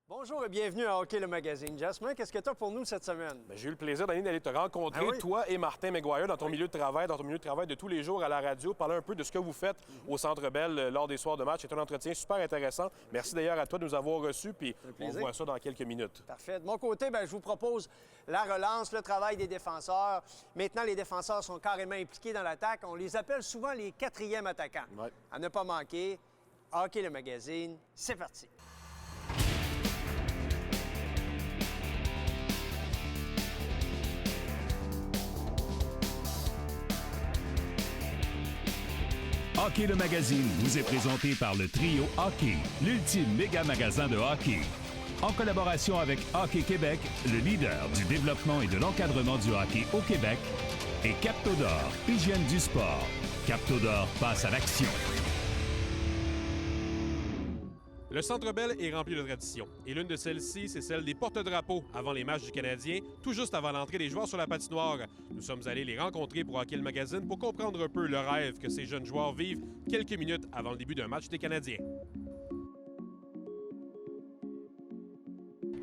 Bonjour et bienvenue à Hockey le magazine. Jasmin, qu'est-ce que tu as pour nous cette semaine? Bien, j'ai eu le plaisir d'aller te rencontrer, toi et Martin McGuire, dans ton milieu de travail de tous les jours à la radio, parler un peu de ce que vous faites au Centre Bell lors des soirs de match. C'est un entretien super intéressant. Merci d'ailleurs à toi de nous avoir reçus, puis on voit ça dans quelques minutes. Parfait. De mon côté, je vous propose la relance, le travail des défenseurs. Maintenant, les défenseurs sont carrément impliqués dans l'attaque. On les appelle souvent les quatrièmes attaquants. Ouais. À ne pas manquer, Hockey le magazine, c'est parti. Hockey le magazine vous est présenté par le Trio Hockey, l'ultime méga magasin de hockey. En collaboration avec Hockey Québec, le leader du développement et de l'encadrement du hockey au Québec, et Captodor, hygiène du sport. Captodor passe à l'action. Le Centre Bell est rempli de traditions. Et l'une de celles-ci, c'est celle des porte-drapeaux avant les matchs du Canadien, tout juste avant l'entrée des joueurs sur la patinoire. Nous sommes allés les rencontrer pour Hockey le magazine pour comprendre un peu le rêve que ces jeunes joueurs vivent quelques minutes avant le début d'un match des Canadiens.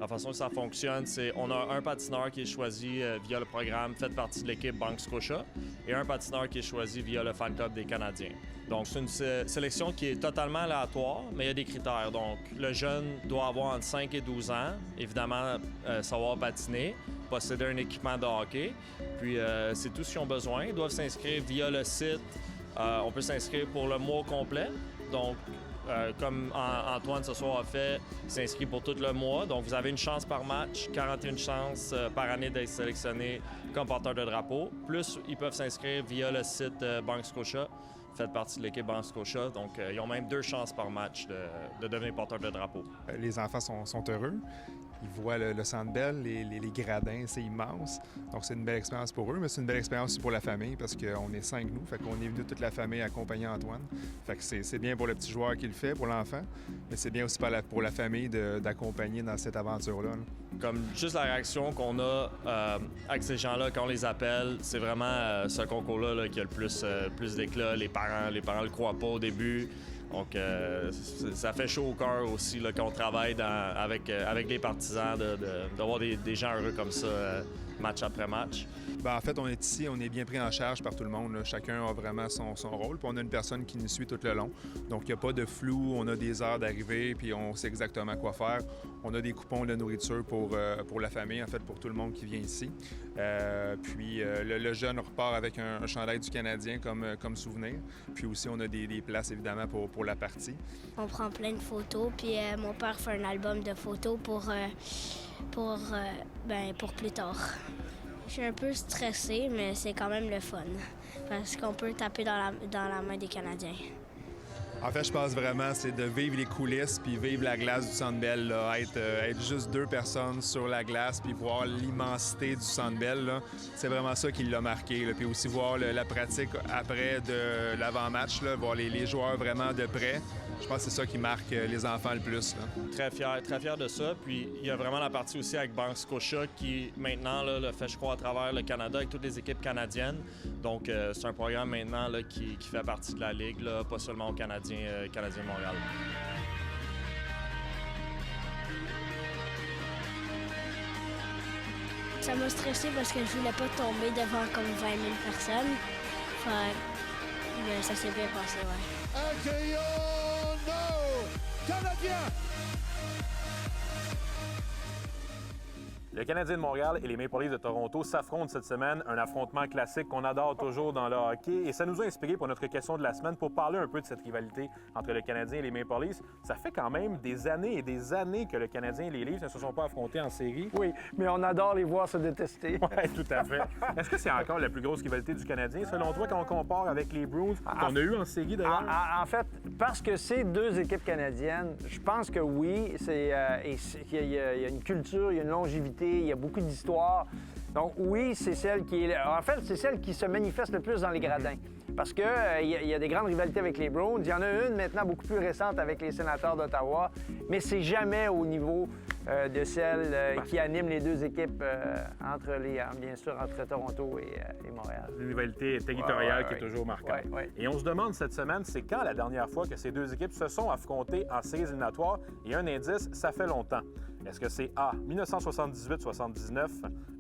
La façon que ça fonctionne, c'est on a un patineur qui est choisi via le programme fait partie de l'équipe Banque Scotia et un patineur qui est choisi via le fan club des Canadiens. Donc, c'est une sélection qui est totalement aléatoire, mais il y a des critères. Donc, le jeune doit avoir entre 5 et 12 ans, évidemment, savoir patiner, posséder un équipement de hockey. Puis, c'est tout ce qu'ils ont besoin. Ils doivent s'inscrire via le site. On peut s'inscrire pour le mois complet. Donc, comme Antoine ce soir a fait, il s'inscrit pour tout le mois. Donc, vous avez une chance par match, 41 chances par année d'être sélectionné comme porteur de drapeau. Plus, ils peuvent s'inscrire via le site Banque Scotia, fait partie de l'équipe Banque Scotia. Donc, ils ont même 2 chances par match de devenir porteur de drapeau. Les enfants sont heureux. Ils voient le Centre Bell, les gradins, c'est immense. Donc, c'est une belle expérience pour eux, mais c'est une belle expérience aussi pour la famille parce qu'on est 5 nous. Fait qu'on est venu toute la famille accompagner Antoine. Fait que c'est bien pour le petit joueur qui le fait, pour l'enfant, mais c'est bien aussi pour la famille d'accompagner dans cette aventure-là. Comme juste la réaction qu'on a avec ces gens-là quand on les appelle, c'est vraiment ce concours-là qui a le plus d'éclat. Les parents le croient pas au début. Donc, ça fait chaud au cœur aussi là, quand on travaille avec les partisans, d'avoir des gens heureux comme ça, match après match. En fait, on est ici, on est bien pris en charge par tout le monde. Là. Chacun a vraiment son rôle. Puis on a une personne qui nous suit tout le long. Donc, il n'y a pas de flou. On a des heures d'arrivée, puis on sait exactement quoi faire. On a des coupons de nourriture pour la famille, en fait, pour tout le monde qui vient ici. Puis le jeune repart avec un chandail du Canadien comme souvenir. Puis aussi, on a des places, évidemment, pour la partie. On prend plein de photos, puis mon père fait un album de photos pour plus tard. Je suis un peu stressée, mais c'est quand même le fun, parce qu'on peut taper dans la main des Canadiens. En fait, je pense vraiment c'est de vivre les coulisses puis vivre la glace du Centre Bell, là. Être juste 2 personnes sur la glace puis voir l'immensité du Centre Bell, là. C'est vraiment ça qui l'a marqué. Là. Puis aussi voir la pratique après de l'avant-match, là, voir les joueurs vraiment de près. Je pense que c'est ça qui marque les enfants le plus. Là. Très fier de ça. Puis il y a vraiment la partie aussi avec Banque Scotia qui, maintenant, là, le fait, je crois, à travers le Canada avec toutes les équipes canadiennes. Donc, c'est un programme maintenant là, qui fait partie de la Ligue, là, pas seulement aux Canadiens de Montréal. Ça m'a stressé parce que je voulais pas tomber devant comme 20 000 personnes. Mais ça s'est bien passé, ouais. Accueillons nos Canadiens! Le Canadien de Montréal et les Maple Leafs de Toronto s'affrontent cette semaine, un affrontement classique qu'on adore toujours dans le hockey. Et ça nous a inspiré pour notre question de la semaine pour parler un peu de cette rivalité entre le Canadien et les Maple Leafs. Ça fait quand même des années et des années que le Canadien et les Leafs ne se sont pas affrontés en série. Oui, mais on adore les voir se détester. Oui, tout à fait. Est-ce que c'est encore la plus grosse rivalité du Canadien, selon toi, quand on compare avec les Bruins qu'on a eu en série, d'ailleurs? En fait, parce que c'est 2 équipes canadiennes, je pense que oui, il y a une culture, il y a une longévité, il y a beaucoup d'histoires. Donc oui, c'est celle qui est... En fait, c'est celle qui se manifeste le plus dans les gradins. Parce qu'il y a des grandes rivalités avec les Browns. Il y en a une maintenant beaucoup plus récente avec les Sénateurs d'Ottawa, mais c'est jamais au niveau de celle qui anime les 2 équipes bien sûr, entre Toronto et Montréal. Une rivalité territoriale qui est toujours marquante. Ouais. Et on se demande cette semaine, c'est quand la dernière fois que ces 2 équipes se sont affrontées en séries éliminatoires? Et un indice, ça fait longtemps. Est-ce que c'est A, 1978-79,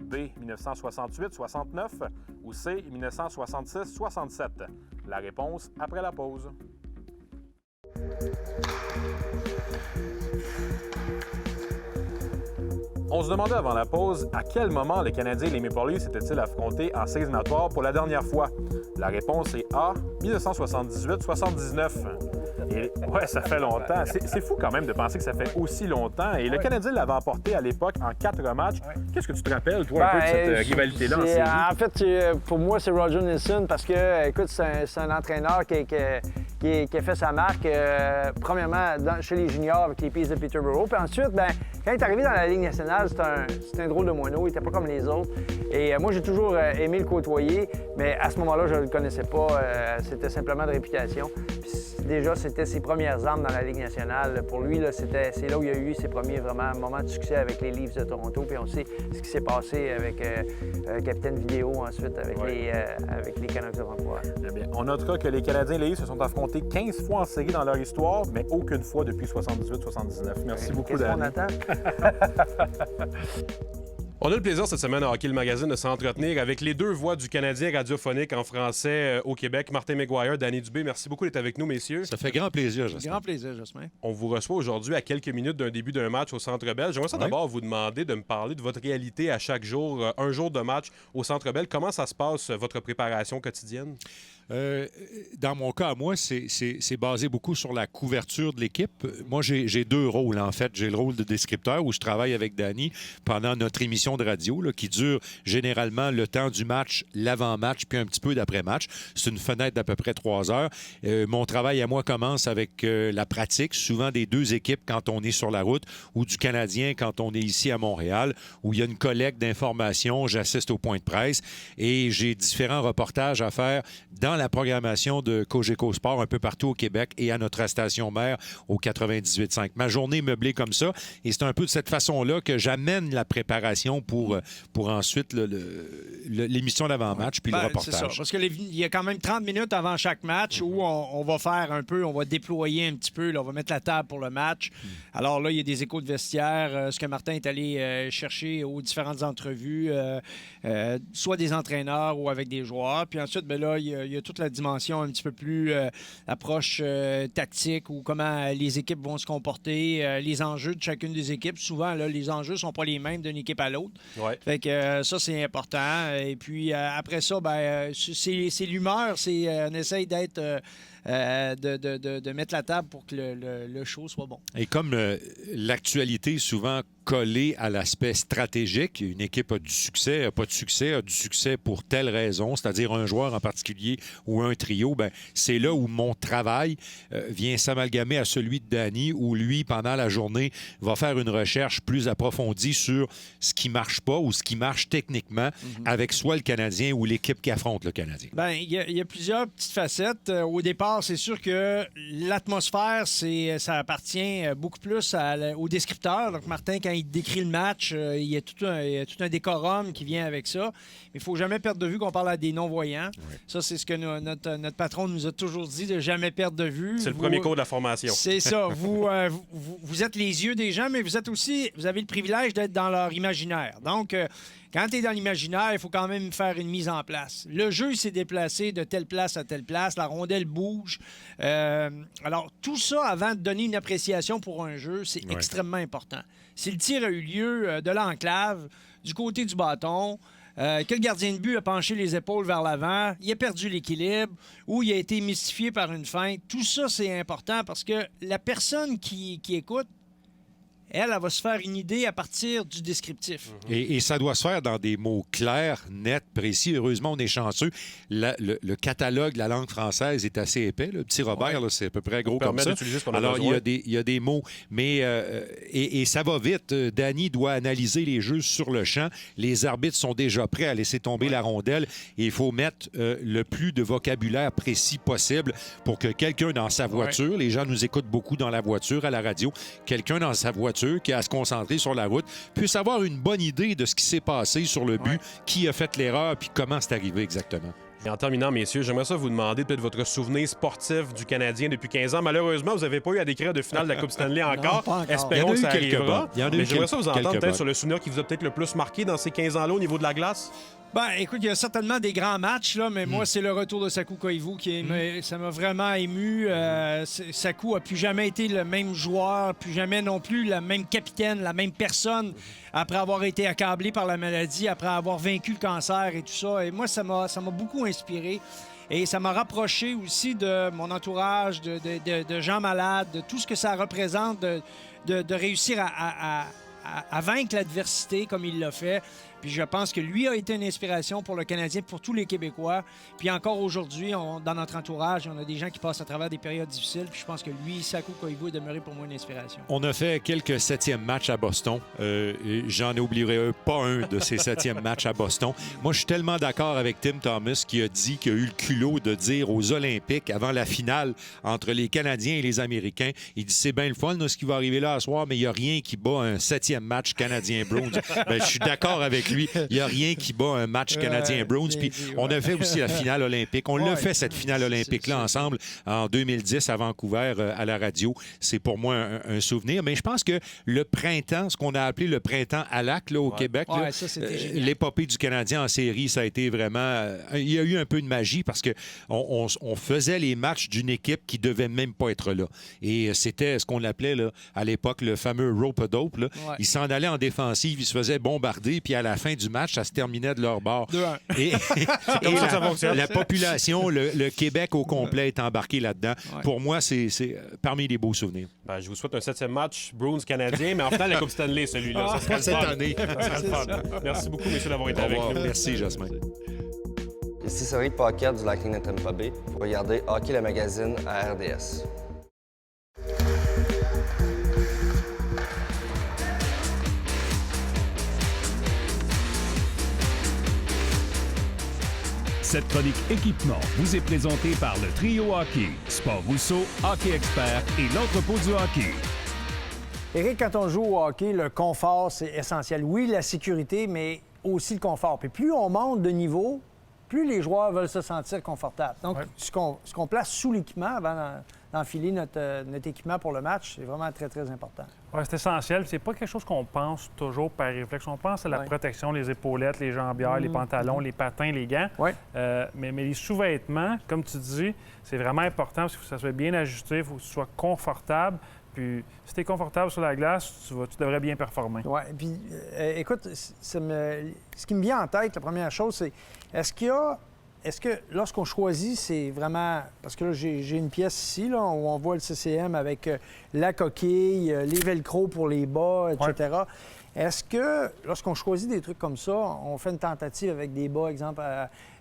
B, 1968-69 ou C, 1966-67? La réponse après la pause. On se demandait avant la pause à quel moment les Canadiens et les Maple Leafs étaient-ils affrontés en séries éliminatoires pour la dernière fois. La réponse est A, 1978-79. Et ouais, ça fait longtemps. C'est fou quand même de penser que ça fait aussi longtemps. Et le Canadien l'avait emporté à l'époque en 4 matchs. Qu'est-ce que tu te rappelles, toi, un peu de cette rivalité-là en série? En fait, pour moi, c'est Roger Nilsson parce que, écoute, c'est un entraîneur qui a fait sa marque, premièrement, chez les juniors avec les Peas de Peterborough. Puis ensuite, quand il est arrivé dans la Ligue nationale, c'était un drôle de moineau. Il n'était pas comme les autres. Et moi, j'ai toujours aimé le côtoyer, mais à ce moment-là, je ne le connaissais pas. C'était simplement de réputation. Puis déjà, c'était ses premières armes dans la Ligue nationale. Pour lui, c'est là où il a eu ses premiers vraiment moments de succès avec les Leafs de Toronto. Puis on sait ce qui s'est passé avec Capitaine Vidéo ensuite avec les Canucks de Vancouver. Eh bien, on notera que les Canadiens et les Leafs se sont affrontés 15 fois en série dans leur histoire, mais aucune fois depuis 78-79. Merci beaucoup, Danny. Qu'est-ce qu'on attend? On a le plaisir cette semaine à Hockey le Magazine de s'entretenir avec les deux voix du Canadien radiophonique en français au Québec, Martin McGuire, Danny Dubé. Merci beaucoup d'être avec nous, messieurs. Ça fait grand plaisir, Jasmin. Grand plaisir, Jasmin. On vous reçoit aujourd'hui à quelques minutes d'un début d'un match au Centre Bell. J'aimerais ça d'abord vous demander de me parler de votre réalité à chaque jour, un jour de match au Centre Bell. Comment ça se passe, votre préparation quotidienne? Dans mon cas, moi, c'est basé beaucoup sur la couverture de l'équipe. Moi, j'ai deux rôles, en fait. J'ai le rôle de descripteur où je travaille avec Danny pendant notre émission de radio là, qui dure généralement le temps du match, l'avant-match, puis un petit peu d'après-match. C'est une fenêtre d'à peu près 3 heures. Mon travail à moi commence avec la pratique, souvent des deux équipes quand on est sur la route ou du Canadien quand on est ici à Montréal, où il y a une collecte d'informations. J'assiste au point de presse et j'ai différents reportages à faire dans la programmation de Cogeco Sport un peu partout au Québec et à notre station mère au 98.5. Ma journée est meublée comme ça et c'est un peu de cette façon-là que j'amène la préparation pour ensuite l'émission d'avant-match puis le reportage. C'est ça, parce qu'il y a quand même 30 minutes avant chaque match où on va faire un peu, on va déployer un petit peu, là, on va mettre la table pour le match. Alors là, il y a des échos de vestiaire, ce que Martin est allé chercher aux différentes entrevues, soit des entraîneurs ou avec des joueurs. Puis ensuite, là, il y a toute la dimension un petit peu plus approche tactique ou comment les équipes vont se comporter, les enjeux de chacune des équipes. Souvent, là, les enjeux ne sont pas les mêmes d'une équipe à l'autre. Ouais. Fait que ça, c'est important. Et puis, après ça, c'est l'humeur. On essaye d'être... de mettre la table pour que le show soit bon. Et comme l'actualité est souvent collée à l'aspect stratégique, une équipe a du succès, n'a pas de succès, a du succès pour telle raison, c'est-à-dire un joueur en particulier ou un trio, c'est là où mon travail vient s'amalgamer à celui de Danny, où lui, pendant la journée, va faire une recherche plus approfondie sur ce qui ne marche pas ou ce qui marche techniquement avec soit le Canadien ou l'équipe qui affronte le Canadien. Il y a plusieurs petites facettes. Au départ, c'est sûr que l'atmosphère, ça appartient beaucoup plus au descripteur. Donc, Martin, quand il décrit le match, il y a tout un décorum qui vient avec ça. Mais il ne faut jamais perdre de vue qu'on parle à des non-voyants. Oui. Ça, c'est ce que notre patron nous a toujours dit, de jamais perdre de vue. C'est le premier cours de la formation. C'est ça. Vous êtes les yeux des gens, mais vous avez le privilège d'être dans leur imaginaire. Donc, quand tu es dans l'imaginaire, il faut quand même faire une mise en place. Le jeu, il s'est déplacé de telle place à telle place. La rondelle bouge. Alors, tout ça, avant de donner une appréciation pour un jeu, c'est extrêmement important. Si le tir a eu lieu de l'enclave, du côté du bâton, que le gardien de but a penché les épaules vers l'avant, il a perdu l'équilibre ou il a été mystifié par une feinte, tout ça, c'est important parce que la personne qui écoute, elle va se faire une idée à partir du descriptif. Et ça doit se faire dans des mots clairs, nets, précis. Heureusement, on est chanceux. Le catalogue de la langue française est assez épais. Le petit Robert, là, c'est à peu près gros comme ça. Alors, il y a des mots. Mais et ça va vite. Danny doit analyser les jeux sur le champ. Les arbitres sont déjà prêts à laisser tomber la rondelle. Et il faut mettre le plus de vocabulaire précis possible pour que quelqu'un dans sa voiture, les gens nous écoutent beaucoup dans la voiture, à la radio, quelqu'un dans sa voiture qui a à se concentrer sur la route, puisse avoir une bonne idée de ce qui s'est passé sur le but, qui a fait l'erreur, puis comment c'est arrivé exactement. Et en terminant, messieurs, j'aimerais ça vous demander peut-être votre souvenir sportif du Canadien depuis 15 ans. Malheureusement, vous n'avez pas eu à décrire de finale de la Coupe Stanley encore. pas encore. Espérons que ça arrivera. Mais j'aimerais ça vous entendre quelques peut-être sur le souvenir qui vous a peut-être le plus marqué dans ces 15 ans-là au niveau de la glace. Ben, écoute, il y a certainement des grands matchs, là, mais moi, c'est le retour de Sakou Koivu ça m'a vraiment ému. Sakou a plus jamais été le même joueur, plus jamais non plus le même capitaine, la même personne après avoir été accablé par la maladie, après avoir vaincu le cancer et tout ça. Et moi, ça m'a beaucoup inspiré. Et ça m'a rapproché aussi de mon entourage, de gens malades, de tout ce que ça représente de réussir à vaincre l'adversité comme il l'a fait. Puis je pense que lui a été une inspiration pour le Canadien, pour tous les Québécois. Puis encore aujourd'hui, dans notre entourage, on a des gens qui passent à travers des périodes difficiles. Puis je pense que lui, Sakou Koivu, est demeuré pour moi une inspiration. On a fait quelques 7e matchs à Boston. J'en oublierai pas un de ces 7e matchs à Boston. Moi, je suis tellement d'accord avec Tim Thomas qui a dit qu'il a eu le culot de dire aux Olympiques, avant la finale entre les Canadiens et les Américains, il dit c'est bien le fun ce qui va arriver là ce soir, mais il n'y a rien qui bat un 7e match Canadien-Bruins. Ben, je suis d'accord avec lui. Il n'y a rien qui bat un match Canadien-Bruins. Puis on a fait aussi la finale olympique. On l'a fait, cette finale olympique-là, ensemble, en 2010 à Vancouver, à la radio. C'est pour moi un souvenir. Mais je pense que le printemps, ce qu'on a appelé le printemps à lac là, au Québec, là, l'épopée du Canadien en série, ça a été vraiment... il y a eu un peu de magie parce qu'on faisait les matchs d'une équipe qui ne devait même pas être là. Et c'était ce qu'on appelait là, à l'époque le fameux rope-a-dope. Ils s'en allaient en défensive, ils se faisaient bombarder, puis à la fin du match, ça se terminait de leur bord. Et la population, le Québec au complet est embarqué là-dedans. Ouais. Pour moi, c'est parmi les beaux souvenirs. Ben, je vous souhaite un 7e match Bruins-Canadien, mais en finale, la Coupe Stanley, celui-là. Ça sera cette année. Merci beaucoup, messieurs, d'avoir été avec nous. Merci, Jasmin. Ici Cédric Paquette du Lightning de Tampa Bay. Vous regardez Hockey le magazine à RDS. Cette chronique équipement vous est présentée par le Trio Hockey, Sport Rousseau, Hockey Expert et l'entrepôt du hockey. Éric, quand on joue au hockey, le confort, c'est essentiel. Oui, la sécurité, mais aussi le confort. Puis plus on monte de niveau, plus les joueurs veulent se sentir confortables. Donc, ce qu'on place sous l'équipement avant d'enfiler notre équipement pour le match, c'est vraiment très, très important. Oui, c'est essentiel. C'est pas quelque chose qu'on pense toujours par réflexe. On pense à la protection, les épaulettes, les jambières, les pantalons, les patins, les gants. Mais les sous-vêtements, comme tu dis, c'est vraiment important parce qu'il faut que ça soit bien ajusté, il faut que tu sois confortable. Puis, si tu es confortable sur la glace, tu devrais bien performer. Oui. Puis, écoute, ce qui me vient en tête, la première chose, c'est est-ce que lorsqu'on choisit, c'est vraiment... Parce que là, j'ai une pièce ici, là, où on voit le CCM avec la coquille, les velcro pour les bas, etc. Ouais. Est-ce que, lorsqu'on choisit des trucs comme ça, on fait une tentative avec des bas, exemple,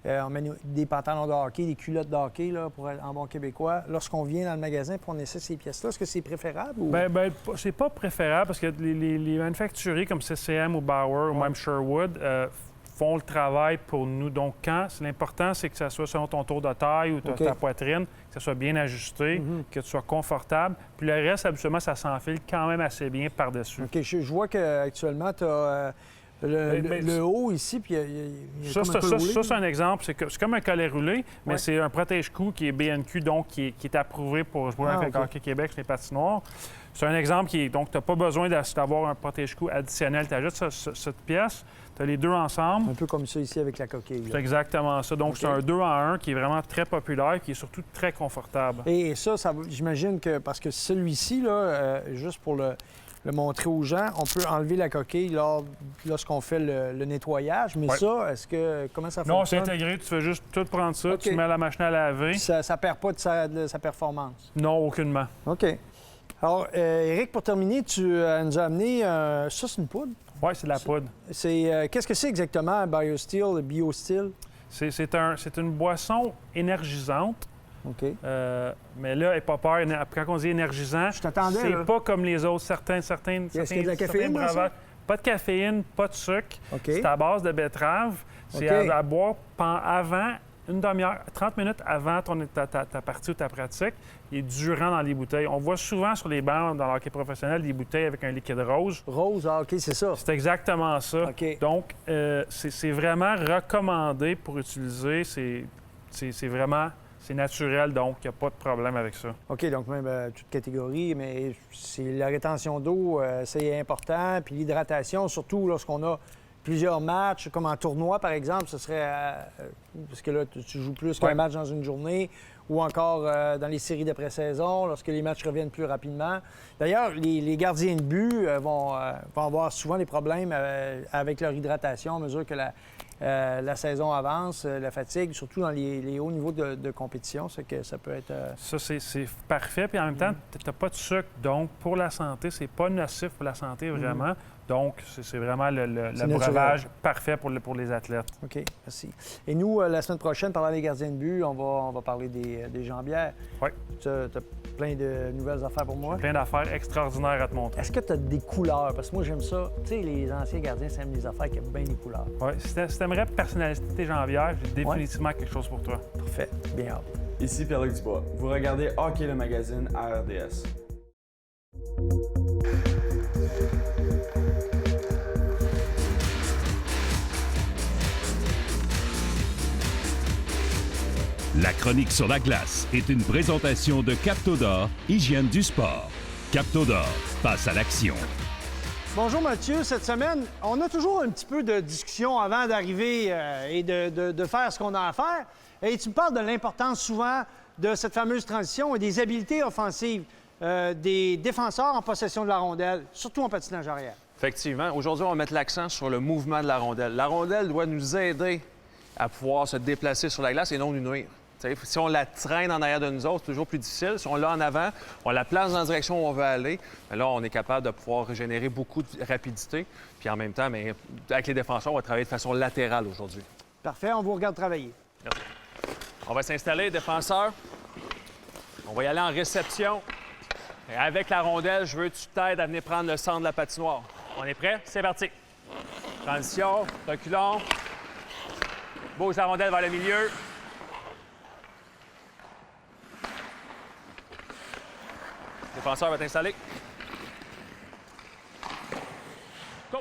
on met des pantalons de hockey, des culottes de hockey, là, en bon québécois, lorsqu'on vient dans le magasin pour on essaie ces pièces-là, est-ce que c'est préférable? Ou... Bien, c'est pas préférable parce que les manufacturiers comme CCM ou Bauer ou même Sherwood font le travail pour nous. Donc, l'important, c'est que ça soit selon ton tour de taille ou ta poitrine, que ça soit bien ajusté, que tu sois confortable. Puis le reste, habituellement, ça s'enfile quand même assez bien par-dessus. OK. Je vois qu'actuellement, tu as le haut ici, puis il y a ça, c'est un exemple. C'est comme un collet roulé, mais c'est un protège-cou qui est BNQ, donc qui est approuvé pour jouer avec Hockey Québec sur les patinoires. C'est un exemple donc tu n'as pas besoin d'avoir un protège-cou additionnel. Tu ajoutes cette pièce, tu as les deux ensemble. Un peu comme ça ici avec la coquille. C'est exactement ça. Donc, c'est un 2 en 1 qui est vraiment très populaire et qui est surtout très confortable. Et ça j'imagine que, parce que celui-ci, là, juste pour le montrer aux gens, on peut enlever la coquille lorsqu'on fait le nettoyage. Mais ça, comment ça fonctionne? Non, c'est intégré. Tu fais juste tout prendre ça, tu mets à la machine à laver. Ça ne perd pas de sa performance? Non, aucunement. OK. Alors, Éric, pour terminer, tu nous as amené... ça, c'est une poudre? Oui, c'est de la poudre. Qu'est-ce que c'est exactement, BioSteel, BioSteel? C'est une boisson énergisante. OK. Mais là, n'aie pas peur. Quand on dit énergisant, c'est pas comme les autres. Est-ce qu'il y a de la caféine dans ça? Pas de caféine, pas de sucre. Okay. C'est à base de betterave. C'est à boire avant, une demi-heure, 30 minutes avant ta partie ou ta pratique et durant dans les bouteilles. On voit souvent sur les bancs dans l'hockey professionnel des bouteilles avec un liquide rose. Rose, OK, c'est ça. C'est exactement ça. Okay. Donc, c'est vraiment recommandé pour utiliser. c'est vraiment... C'est naturel, donc il n'y a pas de problème avec ça. OK, donc même toute catégorie, mais c'est la rétention d'eau, c'est important. Puis l'hydratation, surtout lorsqu'on a plusieurs matchs, comme en tournoi, par exemple, ce serait... parce que là, tu joues plus qu'un match dans une journée, ou encore dans les séries d'après-saison, lorsque les matchs reviennent plus rapidement. D'ailleurs, les gardiens de but vont avoir souvent des problèmes avec leur hydratation à mesure que la saison avance, la fatigue, surtout dans les hauts niveaux de compétition, c'est que ça peut être... Ça, c'est parfait. Puis en même temps, tu n'as pas de sucre. Donc, pour la santé, c'est pas nocif pour la santé, vraiment. Donc, c'est vraiment le breuvage parfait pour les athlètes. OK, merci. Et nous, la semaine prochaine, parlant des gardiens de but, on va parler des jambières. Oui. Tu as plein de nouvelles affaires pour moi? Plein d'affaires extraordinaires à te montrer. Est-ce que tu as des couleurs? Parce que moi, j'aime ça. Tu sais, les anciens gardiens, ça aime des affaires qui aiment bien les couleurs. Oui. Si tu aimerais personnaliser tes jambières, j'ai définitivement quelque chose pour toi. Parfait. Bien hâte. Ici Pierre-Luc Dubois. Vous regardez Hockey le magazine à RDS. La chronique sur la glace est une présentation de Captodor, hygiène du sport. Captodor, passe à l'action. Bonjour Mathieu, cette semaine, on a toujours un petit peu de discussion avant d'arriver et de faire ce qu'on a à faire. Et tu me parles de l'importance souvent de cette fameuse transition et des habiletés offensives des défenseurs en possession de la rondelle, surtout en patinage arrière. Effectivement. Aujourd'hui, on va mettre l'accent sur le mouvement de la rondelle. La rondelle doit nous aider à pouvoir se déplacer sur la glace et non nous nuire. T'sais, si on la traîne en arrière de nous autres, c'est toujours plus difficile. Si on l'a en avant, on la place dans la direction où on veut aller, là, on est capable de pouvoir régénérer beaucoup de rapidité. Puis en même temps, mais avec les défenseurs, on va travailler de façon latérale aujourd'hui. Parfait, on vous regarde travailler. Merci. On va s'installer, défenseur. On va y aller en réception. Et avec la rondelle, je veux que tu t'aides à venir prendre le centre de la patinoire. On est prêt? C'est parti. Transition, reculons. Bouge la rondelle vers le milieu. Le défenseur va t'installer. Go!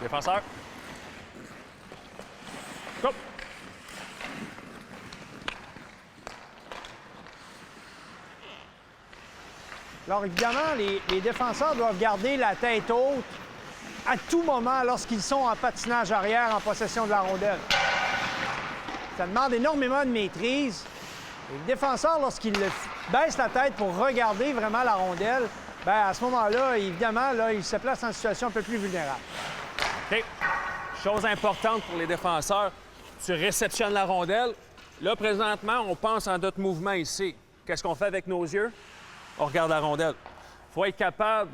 Défenseur. Go! Alors, évidemment, les défenseurs doivent garder la tête haute à tout moment lorsqu'ils sont en patinage arrière en possession de la rondelle. Ça demande énormément de maîtrise. Et le défenseur, lorsqu'il baisse la tête pour regarder vraiment la rondelle, bien, à ce moment-là, évidemment, là, il se place en situation un peu plus vulnérable. OK. Chose importante pour les défenseurs, tu réceptionnes la rondelle. Là, présentement, on pense en notre mouvement ici. Qu'est-ce qu'on fait avec nos yeux? On regarde la rondelle. Il faut être capable,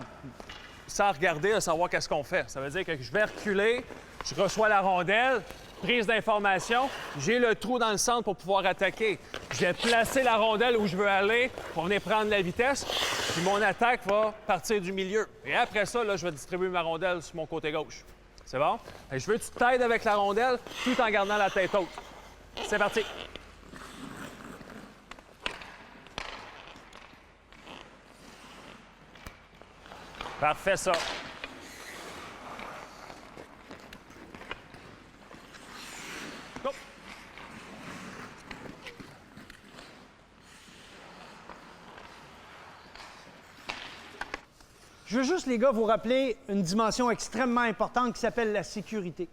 sans regarder, de savoir qu'est-ce qu'on fait. Ça veut dire que je vais reculer, je reçois la rondelle, prise d'information, j'ai le trou dans le centre pour pouvoir attaquer. Je vais placer la rondelle où je veux aller pour venir prendre la vitesse, puis mon attaque va partir du milieu. Et après ça, là, je vais distribuer ma rondelle sur mon côté gauche. C'est bon? Et je veux que tu t'aides avec la rondelle tout en gardant la tête haute. C'est parti! Parfait, ça. Go. Je veux juste, les gars, vous rappeler une dimension extrêmement importante qui s'appelle la sécurité.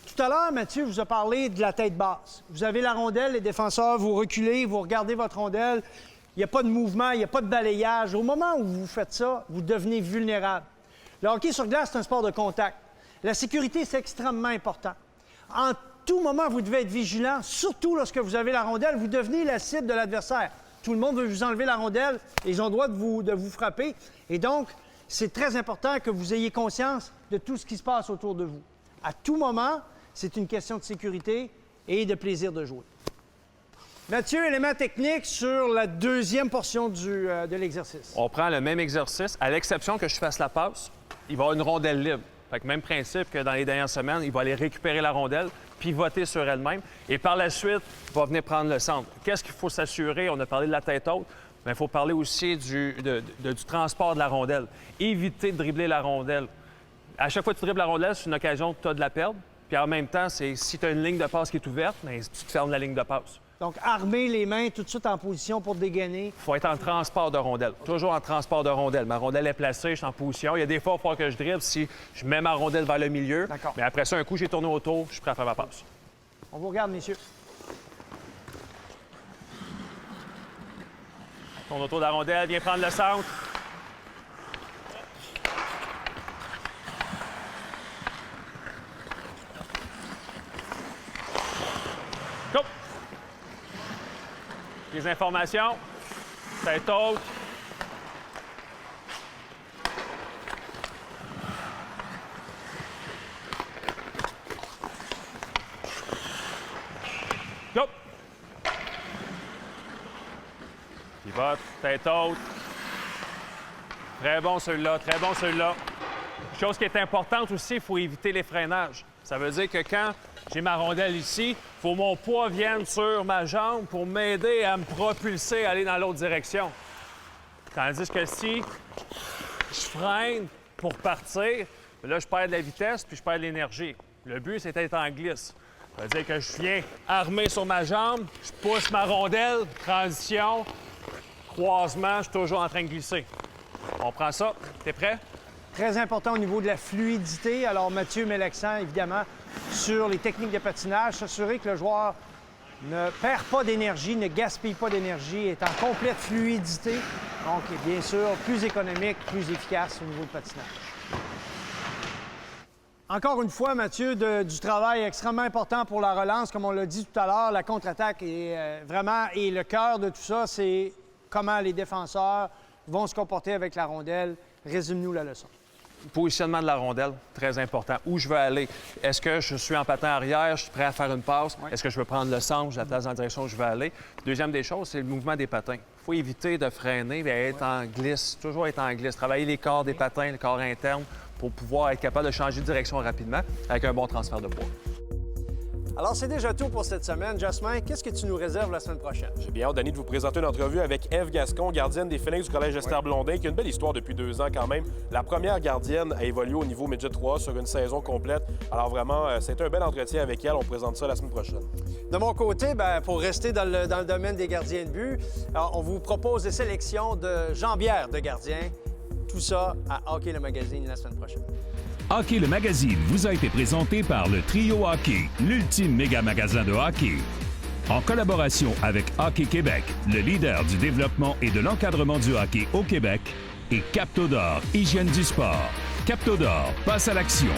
Tout à l'heure, Mathieu vous a parlé de la tête basse. Vous avez la rondelle, les défenseurs, vous reculez, vous regardez votre rondelle. Il n'y a pas de mouvement, il n'y a pas de balayage. Au moment où vous faites ça, vous devenez vulnérable. Le hockey sur glace, c'est un sport de contact. La sécurité, c'est extrêmement important. En tout moment, vous devez être vigilant, surtout lorsque vous avez la rondelle, vous devenez la cible de l'adversaire. Tout le monde veut vous enlever la rondelle et ils ont le droit de vous frapper. Et donc, c'est très important que vous ayez conscience de tout ce qui se passe autour de vous. À tout moment, c'est une question de sécurité et de plaisir de jouer. Mathieu, élément technique sur la deuxième portion de l'exercice. On prend le même exercice, à l'exception que je fasse la passe, il va y avoir une rondelle libre. Fait que même principe que dans les dernières semaines, il va aller récupérer la rondelle, pivoter sur elle-même, et par la suite, il va venir prendre le centre. Qu'est-ce qu'il faut s'assurer? On a parlé de la tête haute. il faut parler aussi du transport de la rondelle. Éviter de dribbler la rondelle. À chaque fois que tu dribbles la rondelle, c'est une occasion que tu as de la perdre. Puis en même temps, si tu as une ligne de passe qui est ouverte, bien, tu te fermes la ligne de passe. Donc, armer les mains tout de suite en position pour dégainer. Il faut être en transport de rondelle. Toujours en transport de rondelle. Ma rondelle est placée, je suis en position. Il y a des fois, il faut que je dribble si je mets ma rondelle vers le milieu. D'accord. Mais après ça, un coup, j'ai tourné autour, je suis prêt à faire ma passe. On vous regarde, messieurs. Tourne autour de la rondelle, viens prendre le centre. Go! Les informations. Tête haute. Go! Pivote, tête haute. Très bon celui-là, très bon celui-là. Chose qui est importante aussi, il faut éviter les freinages. Ça veut dire que quand j'ai ma rondelle ici, il faut que mon poids vienne sur ma jambe pour m'aider à me propulser, à aller dans l'autre direction. Tandis que si je freine pour partir, là, je perds de la vitesse puis je perds de l'énergie. Le but, c'est d'être en glisse. Ça veut dire que je viens armé sur ma jambe, je pousse ma rondelle, transition, croisement, je suis toujours en train de glisser. On prend ça. T'es prêt? Très important au niveau de la fluidité. Alors, Mathieu met l'accent, évidemment, sur les techniques de patinage. S'assurer que le joueur ne perd pas d'énergie, ne gaspille pas d'énergie, est en complète fluidité. Donc, bien sûr, plus économique, plus efficace au niveau de patinage. Encore une fois, Mathieu, du travail extrêmement important pour la relance. Comme on l'a dit tout à l'heure, la contre-attaque est vraiment... Et le cœur de tout ça, c'est comment les défenseurs vont se comporter avec la rondelle. Résume-nous la leçon. Positionnement de la rondelle, très important. Où je veux aller? Est-ce que je suis en patin arrière, je suis prêt à faire une passe? Oui. Est-ce que je veux prendre le centre, je la place dans la direction où je veux aller? Deuxième des choses, c'est le mouvement des patins. Il faut éviter de freiner et être en glisse, toujours être en glisse. Travailler les corps des patins, le corps interne, pour pouvoir être capable de changer de direction rapidement avec un bon transfert de poids. Alors, c'est déjà tout pour cette semaine. Jasmin, qu'est-ce que tu nous réserves la semaine prochaine? J'ai bien hâte, Danny, de vous présenter une entrevue avec Ève Gascon, gardienne des Phénix du Collège Esther-Blondin, qui a une belle histoire depuis 2 ans quand même. La première gardienne à évoluer au niveau Midget 3 sur une saison complète. Alors vraiment, c'est un bel entretien avec elle. On présente ça la semaine prochaine. De mon côté, pour rester dans le domaine des gardiens de but, alors, on vous propose des sélections de jambières de gardiens. Tout ça à Hockey le Magazine la semaine prochaine. Hockey le Magazine vous a été présenté par le Trio Hockey, l'ultime méga magasin de hockey. En collaboration avec Hockey Québec, le leader du développement et de l'encadrement du hockey au Québec, et Captodor, hygiène du sport. Captodor, passe à l'action.